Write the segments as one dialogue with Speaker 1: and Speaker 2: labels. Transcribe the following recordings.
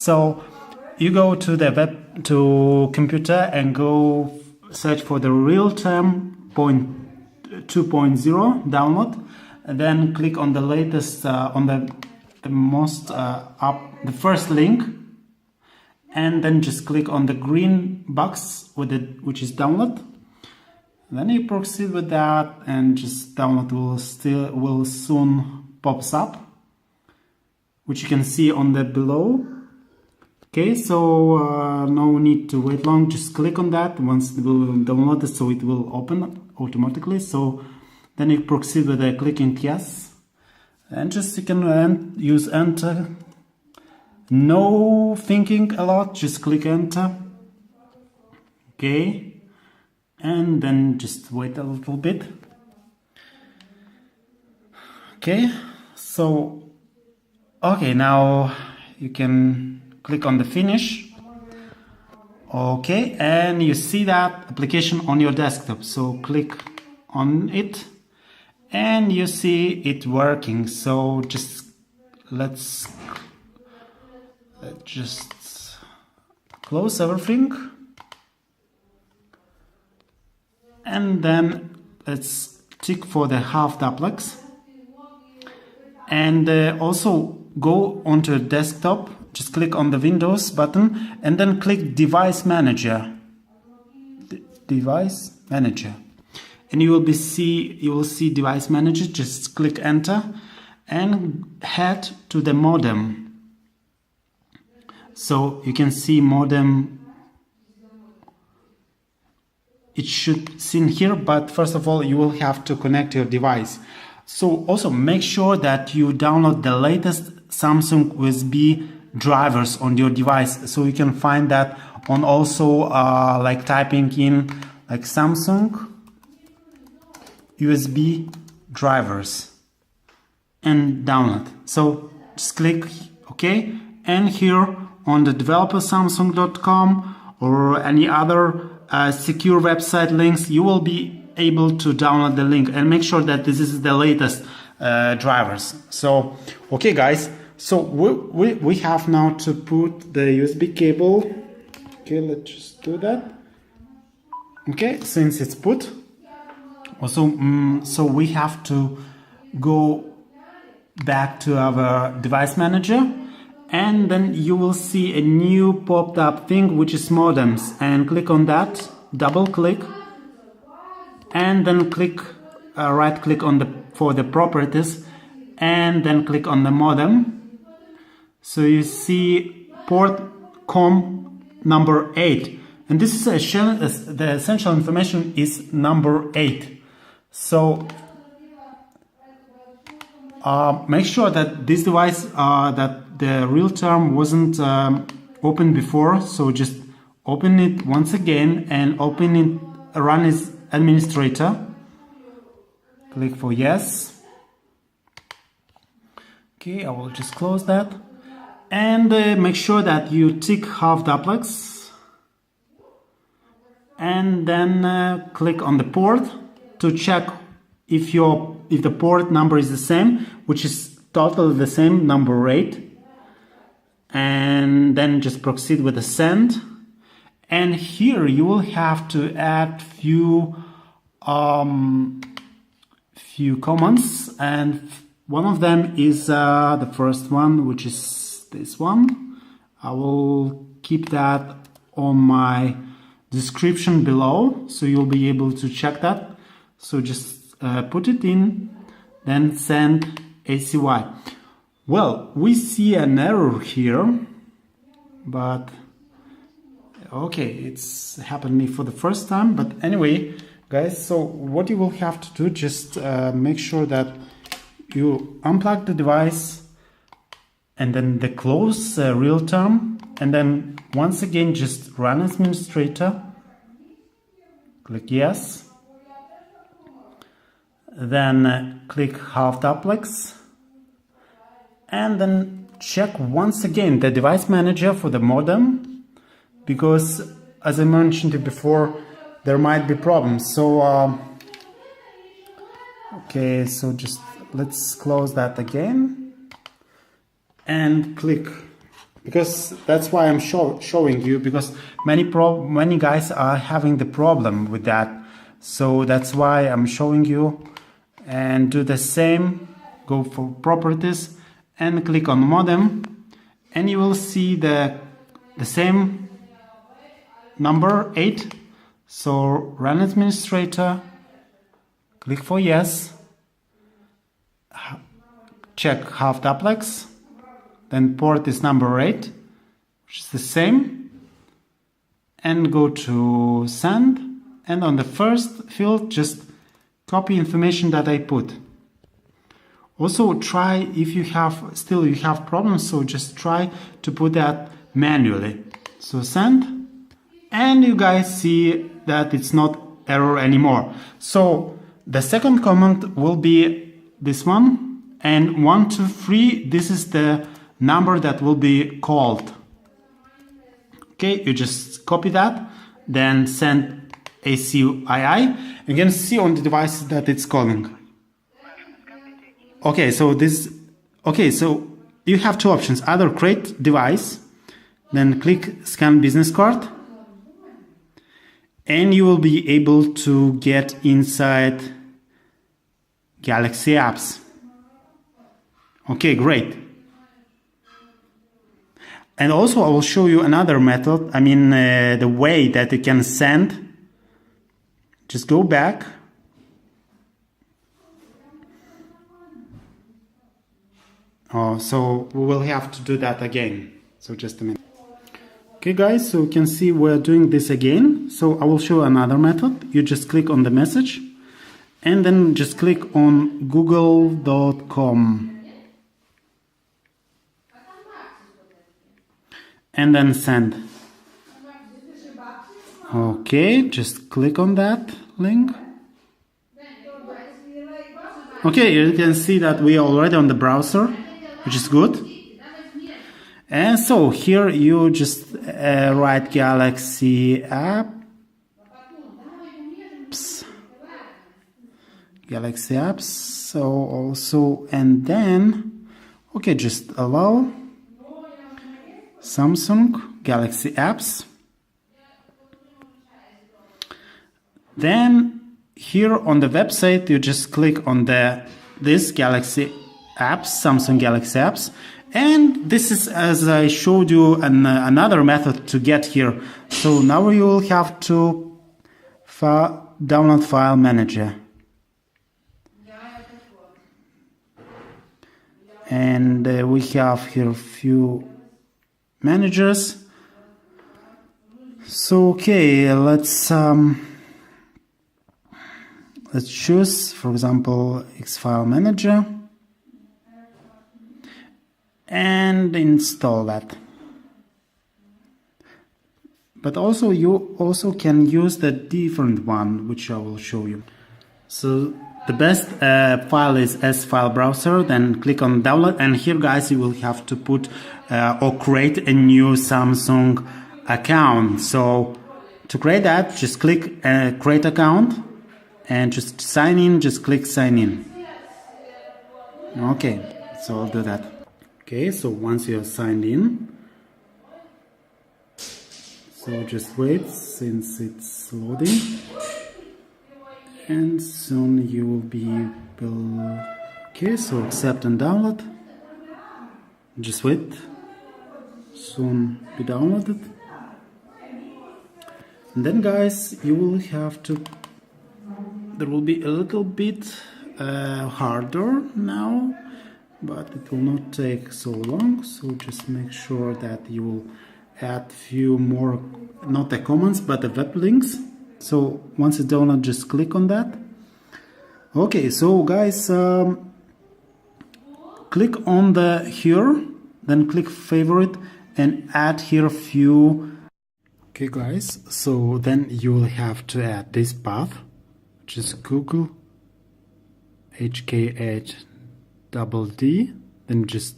Speaker 1: So you go to the web to computer and go search for the Realterm 2.0 download, and then click on the latest on the most the first link, and then just click on the green box with it, which is download. Then you proceed with that, and just download will soon pops up, which you can see on the below. Okay, so no need to wait long, just click on that once it will download it, so it will open automatically. So then you proceed with clicking yes, and just you can use enter. No thinking a lot, just click enter. Okay, and then just wait a little bit. Okay, so okay, now you can click on the finish. Okay, and you see that application on your desktop, so click on it and you see it working. So just let's just close everything, and then let's tick for the half duplex, and also go onto the desktop. Just click on the Windows button and then click Device Manager. Device Manager, and you will see Device Manager. Just click enter and head to the modem. So you can see modem. It should seen here, but first of all you will have to connect your device. So also make sure that you download the latest Samsung USB drivers on your device, so you can find that on also like typing in like Samsung USB drivers and download. So just click OK, and here on the developer samsung.com or any other secure website links, you will be able to download the link, and make sure that this is the latest drivers. So okay guys, so we have now to put the USB cable. Okay, let's just do that. Okay, since it's put, also so we have to go back to our device manager, and then you will see a new popped up thing, which is modems, and click on that, double click, and then click right click on for the properties, and then click on the modem. So you see port COM number 8, and this is the essential information is number 8. So make sure that this device that the Realterm wasn't open before, so just open it once again and open it, run as administrator. Click for yes. Okay, I will just close that, and make sure that you tick half duplex, and then click on the port to check if the port number is the same, which is totally the same, number 8, and then just proceed with the send. And here you will have to add few comments, and one of them is the first one, which is this one. I will keep that on my description below, so you'll be able to check that. So just put it in, then send ACY. Well, we see an error here, but okay, it's happened to me for the first time. But anyway guys, so what you will have to do, just make sure that you unplug the device, and then the close Realterm, and then once again just run as administrator, click yes, then click half duplex, and then check once again the device manager for the modem, because as I mentioned it before, there might be problems. So okay, so just let's close that again and click because that's why I'm showing you, because many guys are having the problem with that. So that's why I'm showing you. And do the same, go for properties and click on modem, and you will see the same number 8. So run administrator, click for yes, check half duplex, then port is number 8, which is the same, and go to send, and on the first field just copy information that I put. Also try, if you have problems, so just try to put that manually. So send, and you guys see that it's not error anymore. So the second command will be this one, and 1, 2, 3, this is the number that will be called. Okay, you just copy that, then send ACII. You can see on the device that it's calling. Okay, so so you have two options: either create device, then click scan business card, and you will be able to get inside Galaxy apps. Okay, great. And also I will show you another method, the way that you can send. Just go back. Oh, so we will have to do that again. So just a minute. Okay guys, so you can see we're doing this again. So I will show another method. You just click on the message and then just click on google.com. And then send. Okay, just click on that link. Okay, you can see that we are already on the browser, which is good. And so here you just write Galaxy apps. Galaxy apps. So also, and then, okay, just allow Samsung Galaxy apps. Then here on the website you just click on this Galaxy apps, Samsung Galaxy apps, and this is, as I showed you, another method to get here. So now you will have to download file manager, and we have here a few managers. So okay, let's choose, for example, X file manager and install that. But also you also can use the different one, which I will show you. So the best file is S file browser, then click on download, and here guys you will have to put or create a new Samsung account. So to create that, just click create account and just sign in, just click sign in. Okay, so I'll do that. Okay, so once you are signed in, so just wait since it's loading, and soon you will be able. Okay, so accept and download. Just wait, soon be downloaded. And then guys, you will have to, there will be a little bit harder now, but it will not take so long. So just make sure that you will add few more, not the comments but the web links. So once it's downloaded, just click on that. Okay, so guys, click on the here, then click favorite and add here a few. Okay guys, so then you will have to add this path, which is Google HK8DD. Then just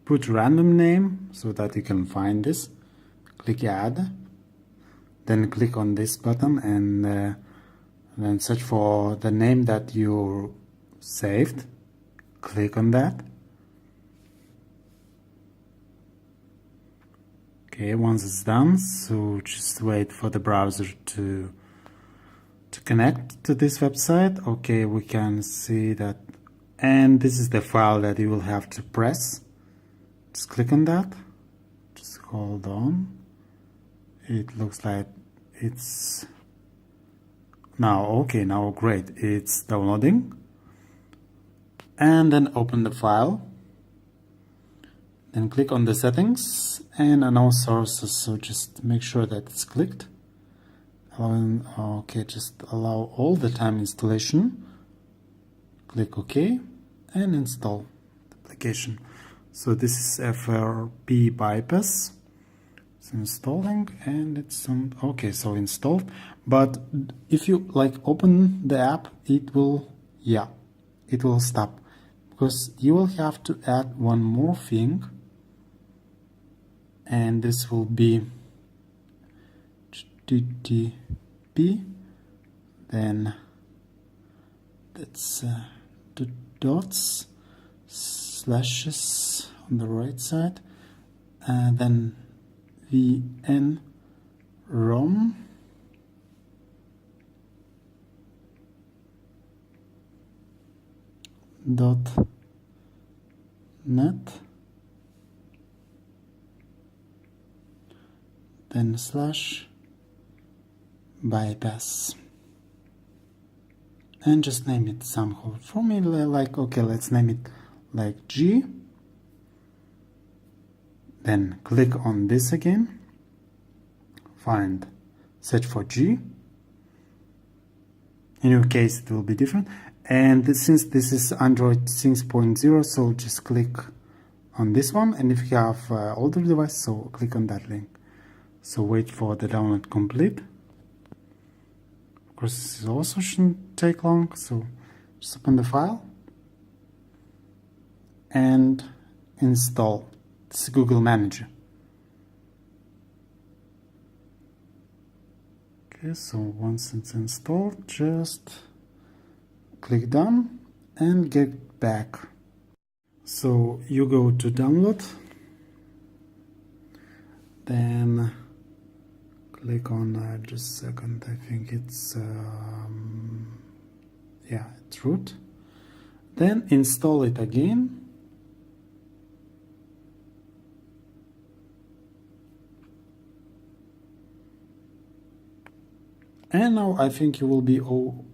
Speaker 1: put random name so that you can find this. Click add, then click on this button and then search for the name that you saved. Click on that. Okay, once it's done, so just wait for the browser to connect to this website. Okay, we can see that, and this is the file that you will have to press. Just click on that, just hold on. It looks like it's now okay, now great, it's downloading. And then open the file, then click on the settings and allow sources, so just make sure that it's clicked. Okay, just allow all the time installation, click OK and install the application. So this is FRP bypass. It's installing and it's on. Okay, so installed. But if you like open the app, it will stop, because you will have to add one more thing, and this will be HTTP, then that's the dots, slashes on the right side, and then VN ROM .net, then slash bypass, and just name it somehow. For me, like, okay, let's name it like G. Then click on this again, find, search for G. In your case it will be different, and since this is Android 6.0, so just click on this one, and if you have older device, so click on that link. So wait for the download complete. Of course, this also shouldn't take long, so just open the file and install. This is Google Manager. Okay, so once it's installed, just click done and get back. So you go to download, then click on just a second, I think it's yeah, it's root. Then install it again. And now I think you will be, oh,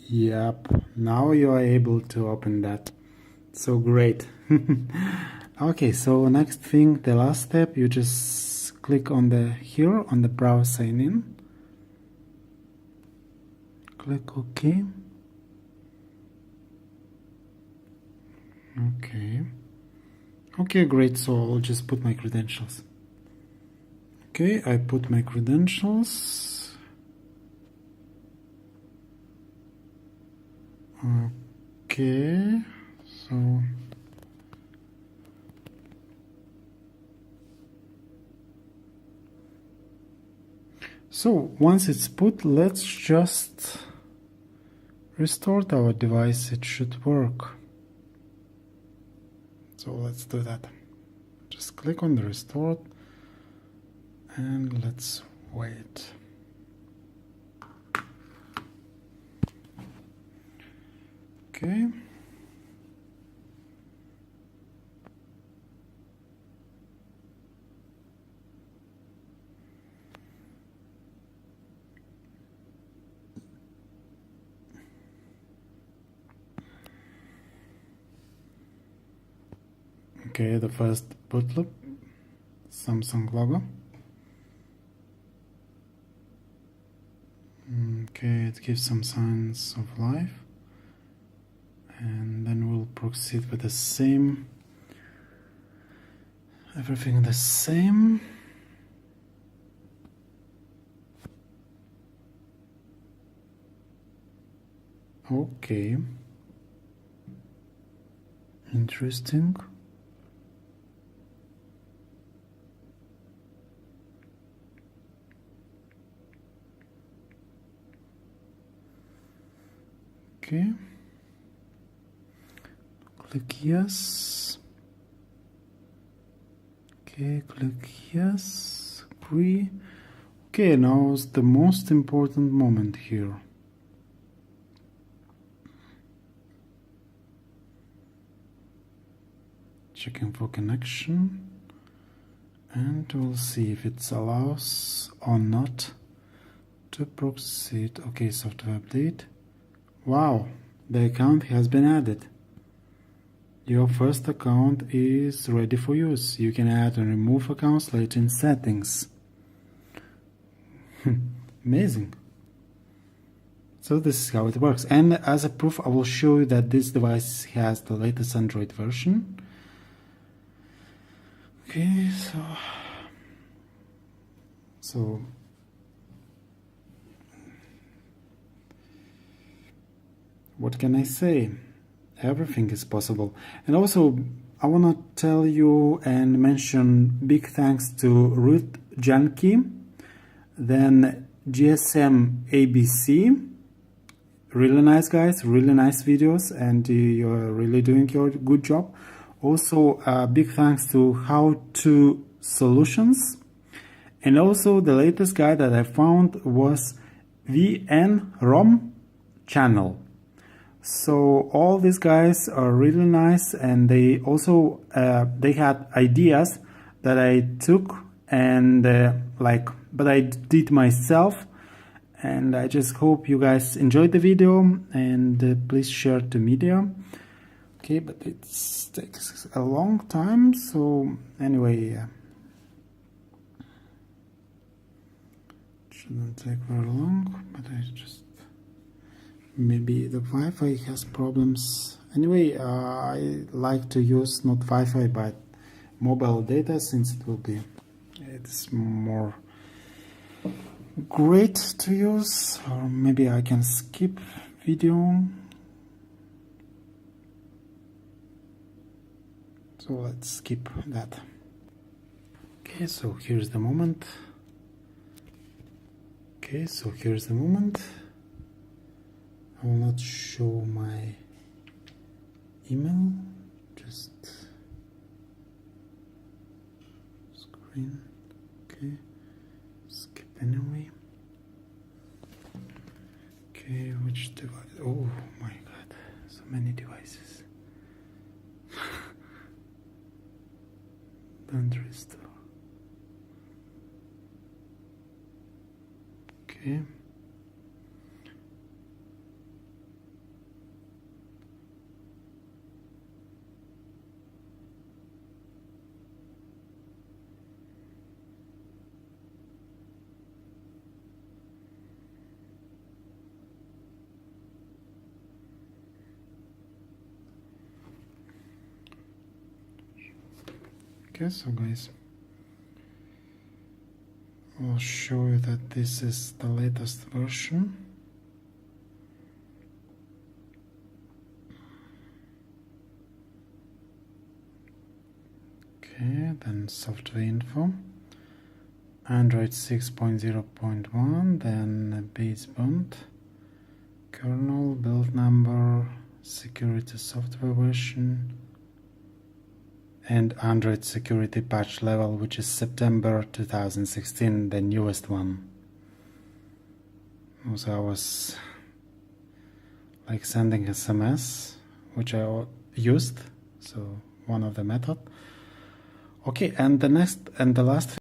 Speaker 1: yep, now you are able to open that. So great. Okay, so next thing, the last step, you just click on the here on the browse sign in. Click OK. Okay, great. So I'll just put my credentials. Okay, I put my credentials. Okay, so once it's put, let's just restore our device. It should work. So let's do that. Just click on the restore and let's wait. Okay. Okay, the first boot loop, Samsung logo. Okay, it gives some signs of life. And then we'll proceed with the same, everything the same. Okay, interesting. Okay, click yes. Okay, click yes. free. Okay, now is the most important moment here. Checking for connection, and we'll see if it allows or not to proceed. Okay, software update. Wow, the account has been added. Your first account is ready for use. You can add and remove accounts later in settings. Amazing. So this is how it works. And as a proof, I will show you that this device has the latest Android version. Okay, so what can I say? Everything is possible. And also, I want to tell you and mention big thanks to Ruth Janke, then GSM ABC. Really nice guys, really nice videos, and you're really doing your good job. Also, big thanks to How To Solutions. And also, the latest guy that I found was VN-ROM channel. So all these guys are really nice, and they also they had ideas that I took and but I did myself, and I just hope you guys enjoyed the video, and please share to media. Okay, but it takes a long time, so anyway, shouldn't take very long, but I just maybe the Wi-Fi has problems. Anyway, I like to use not Wi-Fi but mobile data, since it's more great to use. Or maybe I can skip video. So let's skip that. Okay, so here's the moment. Okay, so here's the moment. I will not show my email, just screen. Okay, skip anyway. Okay, which device? Oh my god, so many devices. Don't restore. Okay. Okay, so guys, I'll show you that this is the latest version. Okay, then software info, Android 6.0.1, then baseband, kernel, build number, security software version, and Android security patch level, which is September 2016, the newest one. Also, I was like sending SMS, which I used, so one of the method. Okay, and the last